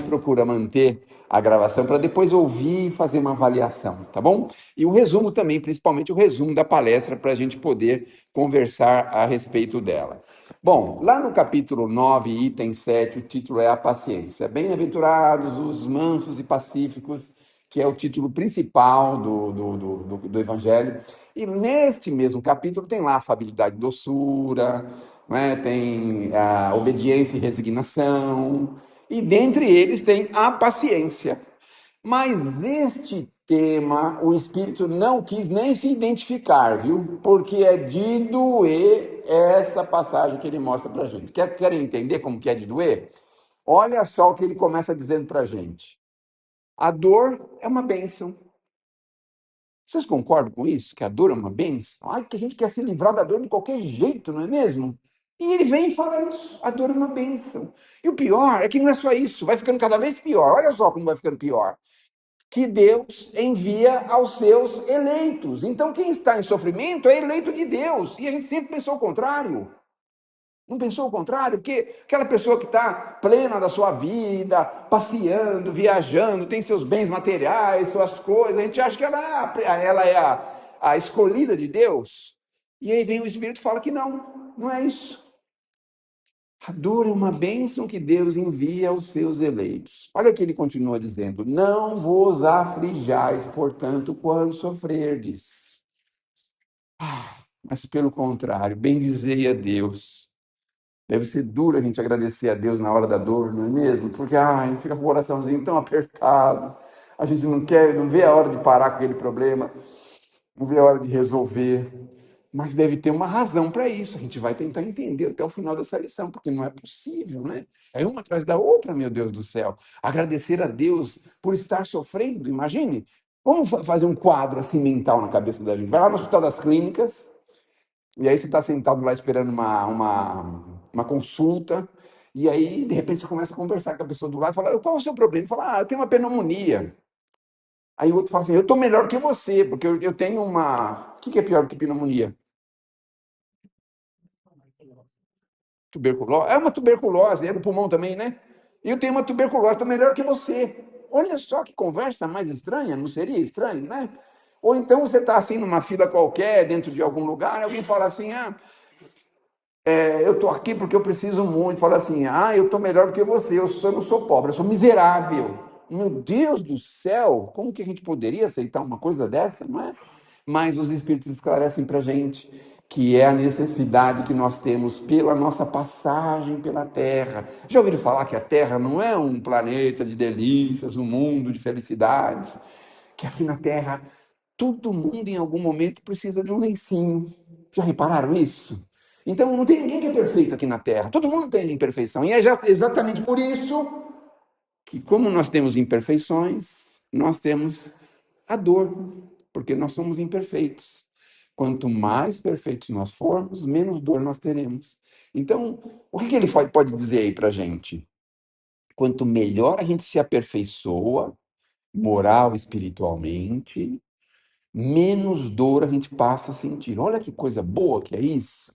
procura manter a gravação para depois ouvir e fazer uma avaliação, tá bom? E o resumo também, principalmente o resumo da palestra, para a gente poder conversar a respeito dela. Bom, lá no capítulo 9, item 7, o título é a paciência. Bem-aventurados os mansos e pacíficos, que é o título principal do Evangelho. E neste mesmo capítulo tem lá a afabilidade e doçura, né? Tem a obediência e resignação, e dentre eles tem a paciência. Mas este tema, o Espírito não quis nem se identificar, viu? Porque é de doer essa passagem que ele mostra para a gente. Querem entender como que é de doer? Olha só o que ele começa dizendo para a gente. A dor é uma bênção. Vocês concordam com isso? Que a dor é uma bênção? Ai, que a gente quer se livrar da dor de qualquer jeito, não é mesmo? E ele vem e fala isso, a dor é uma bênção. E o pior é que não é só isso, vai ficando cada vez pior. Olha só como vai ficando pior. Que Deus envia aos seus eleitos. Então, quem está em sofrimento é eleito de Deus. E a gente sempre pensou o contrário. Não pensou o contrário? Porque aquela pessoa que está plena da sua vida, passeando, viajando, tem seus bens materiais, suas coisas, a gente acha que ela é a escolhida de Deus. E aí vem o Espírito e fala que não, não é isso. A dor é uma bênção que Deus envia aos seus eleitos. Olha o que ele continua dizendo: não vos aflijais, portanto, quando sofrerdes. Mas pelo contrário, bendizei a Deus. Deve ser duro a gente agradecer a Deus na hora da dor, não é mesmo? Porque fica com o coraçãozinho tão apertado. A gente não quer, não vê a hora de parar com aquele problema, não vê a hora de resolver. Mas deve ter uma razão para isso. A gente vai tentar entender até o final dessa lição, porque não é possível, né? É uma atrás da outra, meu Deus do céu. Agradecer a Deus por estar sofrendo, imagine. Vamos fazer um quadro assim mental na cabeça da gente. Vai lá no Hospital das Clínicas, e aí você está sentado lá esperando uma consulta, e aí, de repente, você começa a conversar com a pessoa do lado e fala: qual é o seu problema? Ele fala: eu tenho uma pneumonia. Aí o outro fala assim: eu estou melhor que você, porque eu tenho uma... O que é pior do que pneumonia? Tuberculose? É uma tuberculose, é do pulmão também, né? Eu tenho uma tuberculose, estou melhor que você. Olha só que conversa mais estranha, não seria estranho, né? Ou então você está assim numa fila qualquer, dentro de algum lugar, e alguém fala assim: eu estou aqui porque eu preciso muito. Fala assim: eu estou melhor do que você, eu não sou pobre, eu sou miserável. Meu Deus do céu, como que a gente poderia aceitar uma coisa dessa, não é? Mas os Espíritos esclarecem para a gente que é a necessidade que nós temos pela nossa passagem pela Terra. Já ouviram falar que a Terra não é um planeta de delícias, um mundo de felicidades? Que aqui na Terra todo mundo em algum momento precisa de um lencinho. Já repararam isso? Então não tem ninguém que é perfeito aqui na Terra. Todo mundo tem imperfeição. E é exatamente por isso que, como nós temos imperfeições, nós temos a dor, porque nós somos imperfeitos. Quanto mais perfeitos nós formos, menos dor nós teremos. Então, o que ele pode dizer aí para a gente? Quanto melhor a gente se aperfeiçoa, moral, espiritualmente, menos dor a gente passa a sentir. Olha que coisa boa que é isso.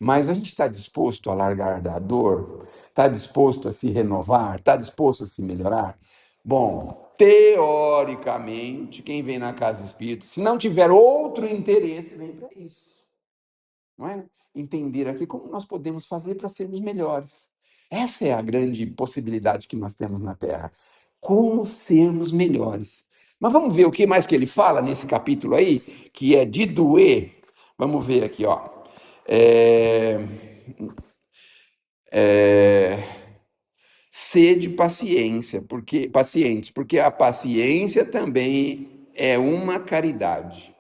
Mas a gente está disposto a largar da dor? Está disposto a se renovar? Está disposto a se melhorar? Bom, teoricamente, quem vem na casa espírita, se não tiver outro interesse, vem para isso. Não é? Entender aqui como nós podemos fazer para sermos melhores. Essa é a grande possibilidade que nós temos na Terra. Como sermos melhores. Mas vamos ver o que mais que ele fala nesse capítulo aí, que é de doer. Vamos ver aqui, ó. É, sede paciência, pacientes, porque a paciência também é uma caridade.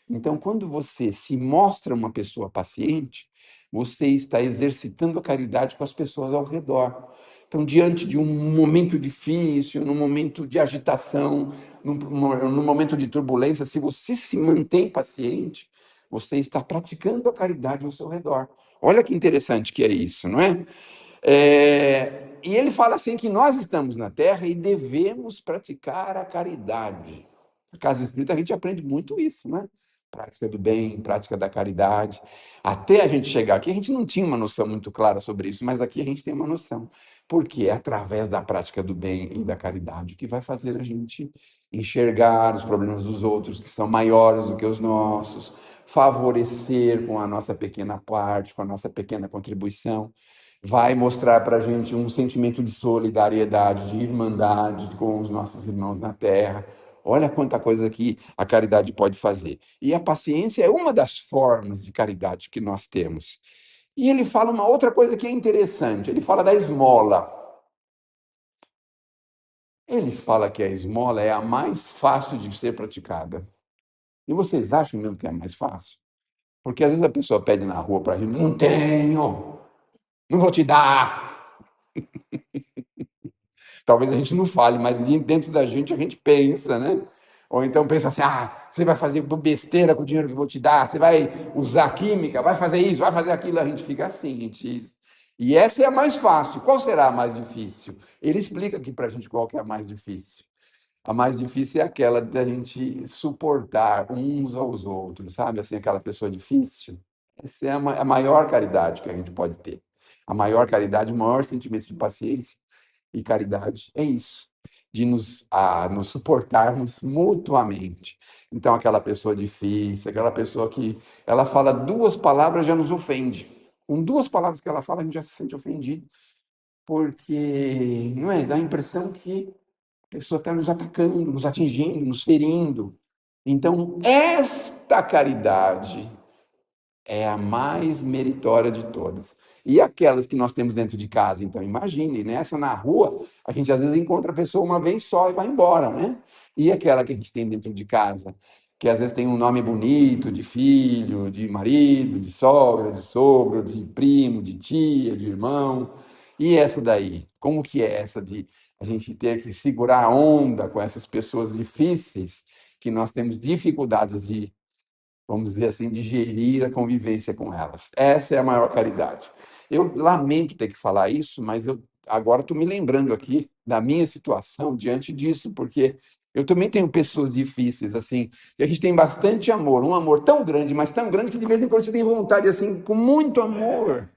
Então, quando você se mostra uma pessoa paciente, você está exercitando a caridade com as pessoas ao redor. Então, diante de um momento difícil, num momento de agitação, num momento de turbulência, se você se mantém paciente, você está praticando a caridade ao seu redor. Olha que interessante que é isso, não é? E ele fala assim que nós estamos na Terra e devemos praticar a caridade. Na Casa Espírita a gente aprende muito isso, né? prática do bem, prática da caridade. Até a gente chegar aqui, a gente não tinha uma noção muito clara sobre isso, mas aqui a gente tem uma noção, porque é através da prática do bem e da caridade que vai fazer a gente enxergar os problemas dos outros, que são maiores do que os nossos, favorecer com a nossa pequena parte, com a nossa pequena contribuição, vai mostrar para a gente um sentimento de solidariedade, de irmandade com os nossos irmãos na terra. Olha quanta coisa que a caridade pode fazer. E a paciência é uma das formas de caridade que nós temos. E ele fala uma outra coisa que é interessante. Ele fala da esmola. Ele fala que a esmola é a mais fácil de ser praticada. E vocês acham mesmo que é a mais fácil? Porque às vezes a pessoa pede na rua para a gente, não tenho, não vou te dar. Talvez a gente não fale, mas dentro da gente a gente pensa, né? Ou então pensa assim: ah, você vai fazer besteira com o dinheiro que eu vou te dar, você vai usar química, vai fazer isso, vai fazer aquilo. A gente fica assim, a gente diz. E essa é a mais fácil. Qual será a mais difícil? Ele explica aqui para a gente qual que é a mais difícil. A mais difícil é aquela da gente suportar uns aos outros, sabe? Assim, aquela pessoa difícil. Essa é a maior caridade que a gente pode ter. A maior caridade, o maior sentimento de paciência e caridade é isso, de nos suportarmos mutuamente. Então, aquela pessoa difícil, aquela pessoa que ela fala duas palavras já nos ofende. Com duas palavras que ela fala, a gente já se sente ofendido, porque não é, dá a impressão que a pessoa está nos atacando, nos atingindo, nos ferindo. Então, esta caridade é a mais meritória de todas. E aquelas que nós temos dentro de casa, então imagine, nessa na rua, a gente às vezes encontra a pessoa uma vez só e vai embora, né? E aquela que a gente tem dentro de casa, que às vezes tem um nome bonito, de filho, de marido, de sogra, de sogro, de primo, de tia, de irmão. E essa daí? Como que é essa de a gente ter que segurar a onda com essas pessoas difíceis, que nós temos dificuldades de, vamos dizer assim, digerir a convivência com elas. Essa é a maior caridade. Eu lamento ter que falar isso, mas eu agora estou me lembrando aqui da minha situação diante disso, porque eu também tenho pessoas difíceis, assim, e a gente tem bastante amor, um amor tão grande, mas tão grande que de vez em quando você tem vontade, assim, com muito amor,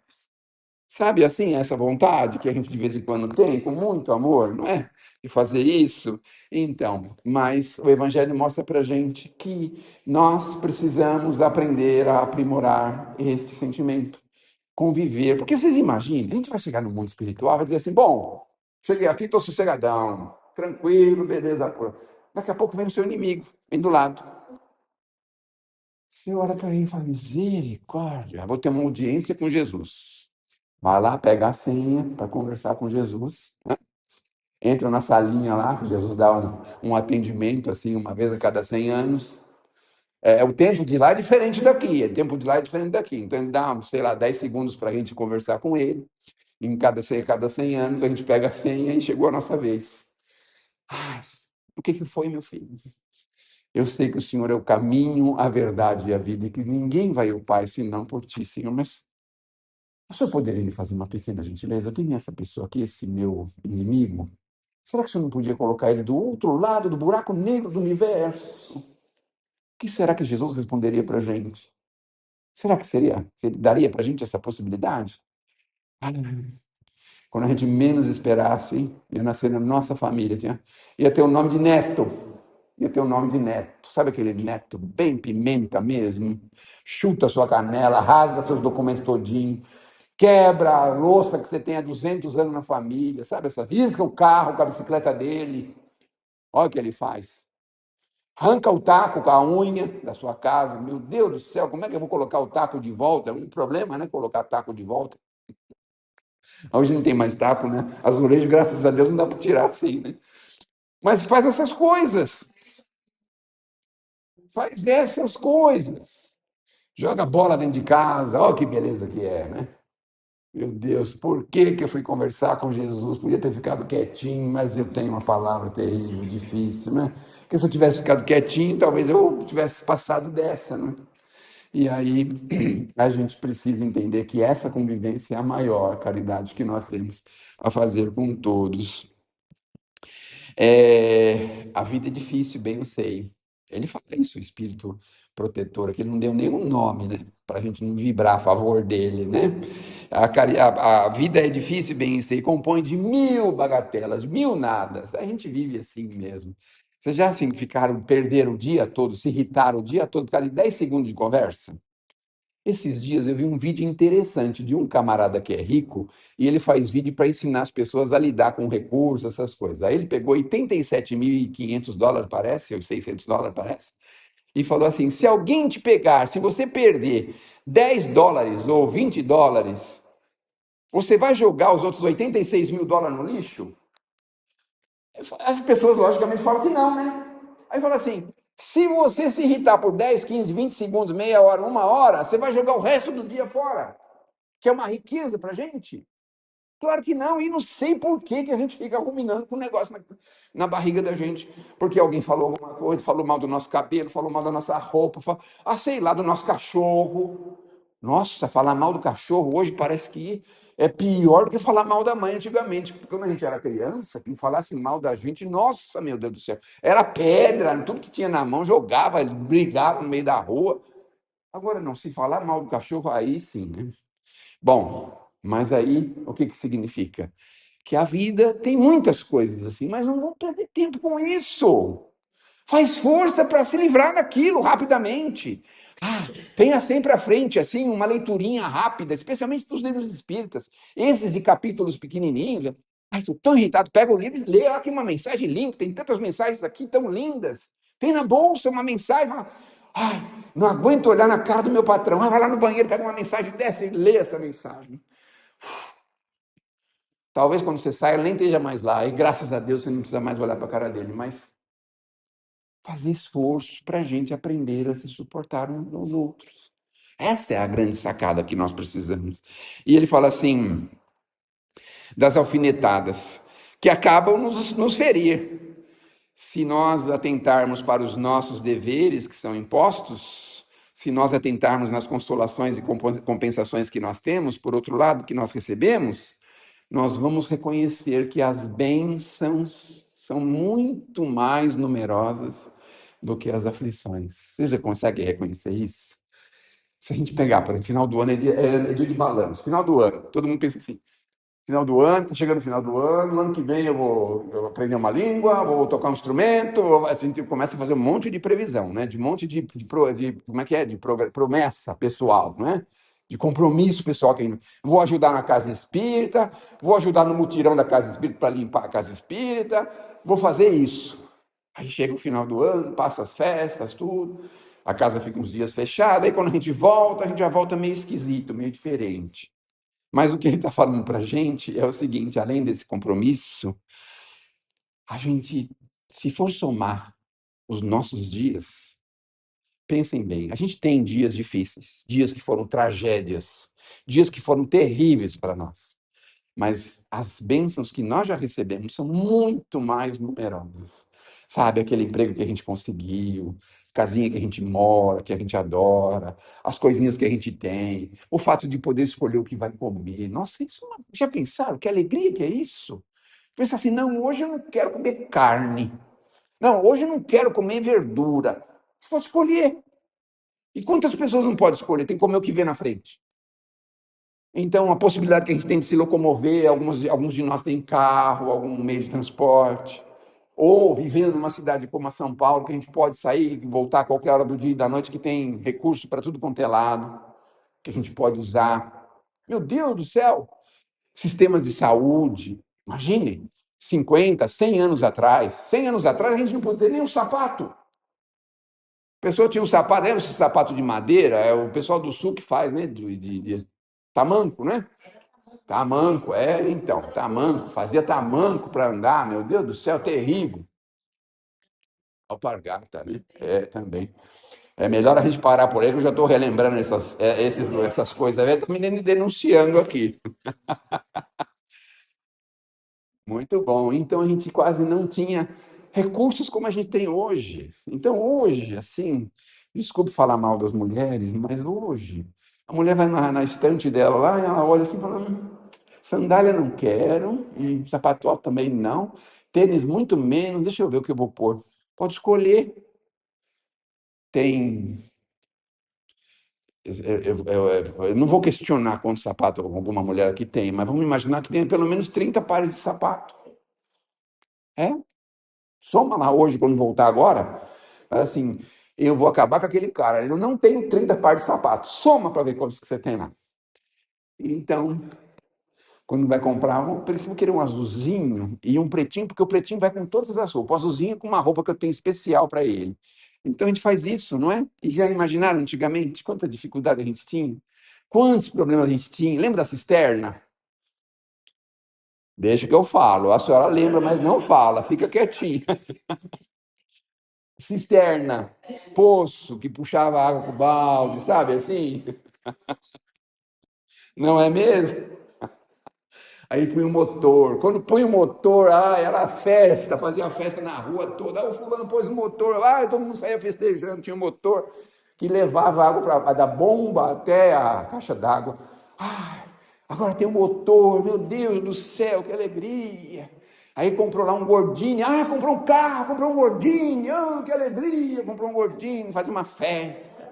sabe, assim, essa vontade que a gente de vez em quando tem, com muito amor, não é? De fazer isso. Então, mas o Evangelho mostra para gente que nós precisamos aprender a aprimorar este sentimento, conviver. Porque vocês imaginem, a gente vai chegar no mundo espiritual e vai dizer assim: bom, cheguei aqui, estou sossegadão, tranquilo, beleza. Pô. Daqui a pouco vem o seu inimigo, vem do lado. Você olha para ele e fala: misericórdia, vou ter uma audiência com Jesus. Vai lá, pega a senha para conversar com Jesus. Entra na salinha lá, que Jesus dá um atendimento assim uma vez a cada 100 anos. O tempo de lá é diferente daqui, o tempo de lá é diferente daqui. Então ele dá, sei lá, 10 segundos para a gente conversar com ele. Em cada 100 anos a gente pega a senha e chegou a nossa vez. Ah, o que foi, meu filho? Eu sei que o Senhor é o caminho, a verdade e a vida, e que ninguém vai ao Pai senão por ti, Senhor. Mas o senhor poderia me fazer uma pequena gentileza? Eu tenho essa pessoa aqui, esse meu inimigo. Será que o senhor não podia colocar ele do outro lado do buraco negro do universo? O que será que Jesus responderia para a gente? Será que seria? Ele daria para a gente essa possibilidade? Ah, quando a gente menos esperasse, ia nascer na nossa família. Ia ter o nome de Neto. Ia ter o nome de Neto. Sabe aquele Neto bem pimenta mesmo? Chuta sua canela, rasga seus documentos todinho, quebra a louça que você tem há 200 anos na família, sabe? Risca o carro com a bicicleta dele. Olha o que ele faz. Arranca o taco com a unha da sua casa. Meu Deus do céu, como é que eu vou colocar o taco de volta? É um problema, né? Colocar taco de volta. Hoje não tem mais taco, né? Azulejo, graças a Deus, não dá para tirar assim, né? Mas faz essas coisas. Faz essas coisas. Joga bola dentro de casa. Olha que beleza que é, né? Meu Deus, por que que eu fui conversar com Jesus? Podia ter ficado quietinho, mas eu tenho uma palavra terrível, difícil, né? Porque se eu tivesse ficado quietinho, talvez eu tivesse passado dessa, né? E aí a gente precisa entender que essa convivência é a maior caridade que nós temos a fazer com todos. A vida é difícil, bem eu sei. Ele fala isso, o espírito protetor, que ele não deu nenhum nome, né? Para a gente não vibrar a favor dele, né? A vida é difícil, bem, e compõe de mil bagatelas, mil nadas. A gente vive assim mesmo. Vocês já assim ficaram, perderam o dia todo, se irritaram o dia todo por causa de 10 segundos de conversa? Esses dias eu vi um vídeo interessante de um camarada que é rico e ele faz vídeo para ensinar as pessoas a lidar com recursos, essas coisas. Aí ele pegou US$ 87.500, parece, ou US$ 600, parece, e falou assim: se alguém te pegar, se você perder US$ 10 ou US$ 20, você vai jogar os outros US$ 86.000 no lixo? As pessoas, logicamente, falam que não, né? Aí fala assim: se você se irritar por 10, 15, 20 segundos, meia hora, uma hora, você vai jogar o resto do dia fora, que é uma riqueza para a gente. Claro que não, e não sei por que a gente fica ruminando com o negócio na barriga da gente. Porque alguém falou alguma coisa, falou mal do nosso cabelo, falou mal da nossa roupa, sei lá, do nosso cachorro. Nossa, falar mal do cachorro hoje parece que é pior do que falar mal da mãe antigamente. Porque quando a gente era criança, quem falasse mal da gente, nossa, meu Deus do céu, era pedra, tudo que tinha na mão, jogava, brigava no meio da rua. Agora não, se falar mal do cachorro, aí sim, né? Bom, mas aí o que significa? Que a vida tem muitas coisas assim, mas não vamos perder tempo com isso. Faz força para se livrar daquilo rapidamente. Tenha sempre à frente, assim, uma leiturinha rápida, especialmente dos livros espíritas. Esses de capítulos pequenininhos. Ai, estou tão irritado. Pega o livro e lê. Olha aqui uma mensagem linda. Tem tantas mensagens aqui tão lindas. Tem na bolsa uma mensagem. Ai, não aguento olhar na cara do meu patrão. Vai lá no banheiro, pega uma mensagem dessa e lê essa mensagem. Talvez quando você saia, ele nem esteja mais lá. E graças a Deus você não precisa mais olhar para a cara dele. Mas fazer esforço para a gente aprender a se suportar uns aos outros. Essa é a grande sacada que nós precisamos. E ele fala assim, das alfinetadas, que acabam nos ferir. Se nós atentarmos para os nossos deveres que são impostos, se nós atentarmos nas consolações e compensações que nós temos, por outro lado, que nós recebemos, nós vamos reconhecer que as bênçãos são muito mais numerosas do que as aflições. Você já consegue reconhecer isso? Se a gente pegar, por exemplo, final do ano é dia de balanço, final do ano, todo mundo pensa assim, final do ano, está chegando o final do ano que vem eu vou aprender uma língua, vou tocar um instrumento, a gente começa a fazer um monte de previsão, né? De um monte de como é que é? De promessa pessoal, né? De compromisso pessoal. Vou ajudar na casa espírita, vou ajudar no mutirão da casa espírita para limpar a casa espírita, vou fazer isso. Aí chega o final do ano, passa as festas, tudo, a casa fica uns dias fechada, aí quando a gente volta, a gente já volta meio esquisito, meio diferente. Mas o que ele está falando para a gente é o seguinte: além desse compromisso, a gente, se for somar os nossos dias, pensem bem, a gente tem dias difíceis, dias que foram tragédias, dias que foram terríveis para nós. Mas as bênçãos que nós já recebemos são muito mais numerosas. Sabe, aquele emprego que a gente conseguiu, casinha que a gente mora, que a gente adora, as coisinhas que a gente tem, o fato de poder escolher o que vai comer. Nossa, isso já pensaram? Que alegria que é isso? Pensa assim, não, hoje eu não quero comer carne. Não, hoje eu não quero comer verdura. Você pode escolher. E quantas pessoas não podem escolher? Tem que comer o que vê na frente. Então, a possibilidade que a gente tem de se locomover, alguns de nós têm carro, algum meio de transporte, ou vivendo numa cidade como a São Paulo, que a gente pode sair e voltar a qualquer hora do dia e da noite, que tem recurso para tudo quanto é lado, que a gente pode usar. Meu Deus do céu! Sistemas de saúde, imagine, 50, 100 anos atrás. 100 anos atrás a gente não podia ter nem um sapato. A pessoa tinha um sapato, lembra esse sapato de madeira? É o pessoal do sul que faz, né? De tamanco, né? Tamanco, então, tamanco, fazia tamanco para andar, meu Deus do céu, terrível. Alpargata, né? Também. É melhor a gente parar por aí, que eu já estou relembrando essas coisas. Está me denunciando aqui. Muito bom. Então a gente quase não tinha recursos como a gente tem hoje. Então hoje, assim, desculpe falar mal das mulheres, mas hoje a mulher vai na estante dela lá e ela olha assim, falando: sandália não quero, sapato também não, tênis muito menos, deixa eu ver o que eu vou pôr. Pode escolher. tem. Eu não vou questionar quantos sapatos alguma mulher aqui tem, mas vamos imaginar que tem pelo menos 30 pares de sapato. É? Soma lá hoje, quando voltar agora, assim, eu vou acabar com aquele cara. Eu não tenho 30 pares de sapato. Soma para ver quantos que você tem lá. Então, quando vai comprar, eu vou querer um azulzinho e um pretinho, porque o pretinho vai com todas as roupas. O azulzinho é com uma roupa que eu tenho especial para ele. Então a gente faz isso, não é? E já imaginaram antigamente quanta dificuldade a gente tinha? Quantos problemas a gente tinha? Lembra da cisterna? Deixa que eu falo. A senhora lembra, mas não fala. Fica quietinha. Cisterna, poço que puxava água com o balde, sabe assim? Não é mesmo? Aí põe o motor. Quando põe o motor, era festa, fazia festa na rua toda. O fulano pôs o motor, todo mundo saía festejando, tinha um motor que levava água da bomba até a caixa d'água. Ai, agora tem um motor, meu Deus do céu, que alegria. Aí comprou lá um gordinho, comprou um carro, comprou um gordinho, que alegria, comprou um gordinho, fazia uma festa.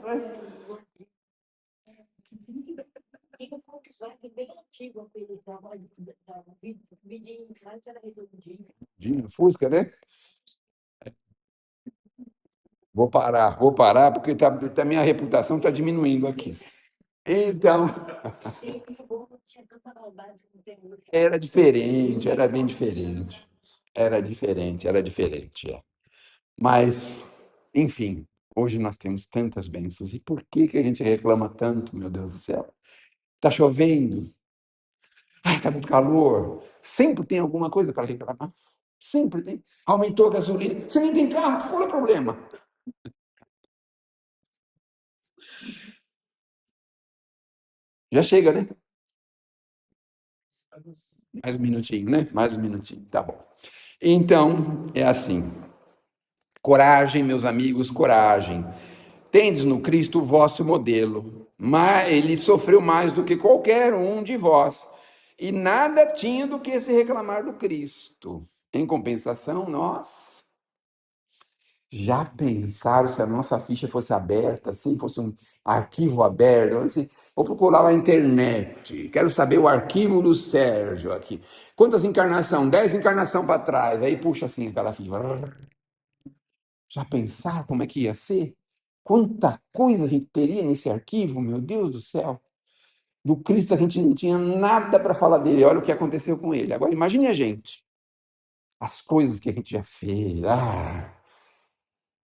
Tinha um Volkswagen bem antigo, aquele trabalho da vidinho de trás era redondinho. Gordinho, Fusca, né? Vou parar, porque minha reputação está diminuindo aqui. Então, E o bom não tinha tanta maldade como tem hoje. era diferente, era bem diferente. Era diferente. É. Mas, enfim, hoje nós temos tantas bênçãos. E por que que a gente reclama tanto, meu Deus do céu? Tá chovendo? Tá muito calor. Sempre tem alguma coisa para reclamar. Sempre tem. Aumentou a gasolina. Você nem tem carro, qual é o problema? Já chega, né? Mais um minutinho, né? Mais um minutinho, tá bom. Então, é assim. Coragem, meus amigos, coragem. Tendes no Cristo o vosso modelo, mas ele sofreu mais do que qualquer um de vós, e nada tinha do que se reclamar do Cristo. Em compensação, nós já pensaram se a nossa ficha fosse aberta, assim, fosse um arquivo aberto, assim, vou procurar na internet, quero saber o arquivo do Sérgio aqui. Quantas encarnações? 10 encarnações para trás, aí puxa assim aquela ficha. Já pensaram como é que ia ser? Quanta coisa a gente teria nesse arquivo, meu Deus do céu. Do Cristo a gente não tinha nada para falar dele. Olha o que aconteceu com ele. Agora imagine a gente, as coisas que a gente já fez.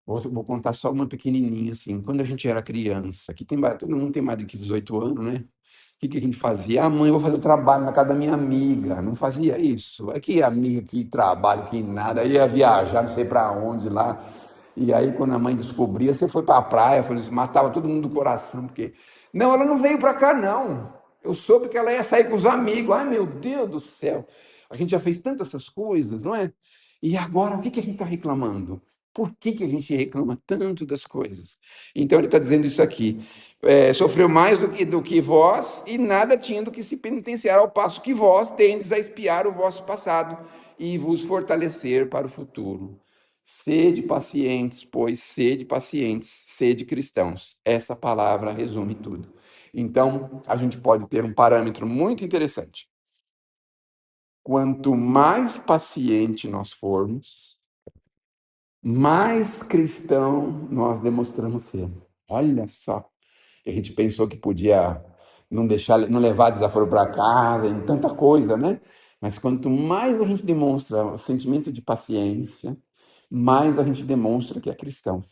Vou contar só uma pequenininha assim. Quando a gente era criança, que todo mundo tem mais de 18 anos, né? O que que a gente fazia? Mãe, eu vou fazer trabalho na casa da minha amiga. Não fazia isso. É que amiga, que trabalho, que nada. Ia viajar, não sei para onde lá. E aí, quando a mãe descobria, você foi para a praia, matava todo mundo do coração, porque. Não, ela não veio para cá, não. Eu soube que ela ia sair com os amigos. Ai, meu Deus do céu. A gente já fez tantas essas coisas, não é? E agora, o que que a gente está reclamando? Por que que a gente reclama tanto das coisas? Então, ele está dizendo isso aqui. Sofreu mais do que vós, e nada tinha do que se penitenciar, ao passo que vós tendes a espiar o vosso passado e vos fortalecer para o futuro. Sede pacientes, pois sede pacientes, sede cristãos. Essa palavra resume tudo. Então, a gente pode ter um parâmetro muito interessante. Quanto mais paciente nós formos, mais cristão nós demonstramos ser. Olha só. A gente pensou que podia não deixar, não levar desaforo para casa, em tanta coisa, né? Mas quanto mais a gente demonstra o sentimento de paciência, mais a gente demonstra que é cristão.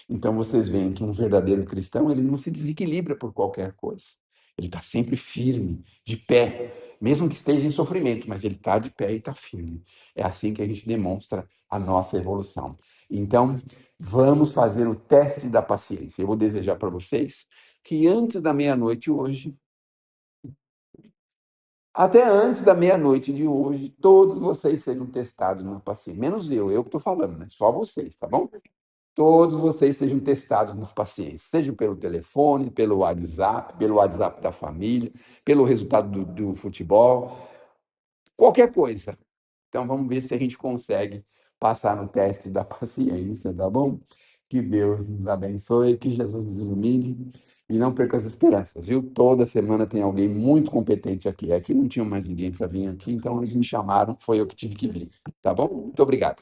Então vocês veem que um verdadeiro cristão, ele não se desequilibra por qualquer coisa. Ele está sempre firme, de pé, mesmo que esteja em sofrimento, mas ele está de pé e está firme. É assim que a gente demonstra a nossa evolução. Então, vamos fazer o teste da paciência. Eu vou desejar para vocês que antes da meia-noite hoje, até antes da meia-noite de hoje, todos vocês sejam testados na paciência. Menos eu que estou falando, né? Só vocês, tá bom? Todos vocês sejam testados na paciência, seja pelo telefone, pelo WhatsApp da família, pelo resultado do futebol, qualquer coisa. Então vamos ver se a gente consegue passar no teste da paciência, tá bom? Que Deus nos abençoe, que Jesus nos ilumine e não perca as esperanças, viu? Toda semana tem alguém muito competente aqui. Aqui não tinha mais ninguém para vir aqui, então eles me chamaram, foi eu que tive que vir. Tá bom? Muito obrigado.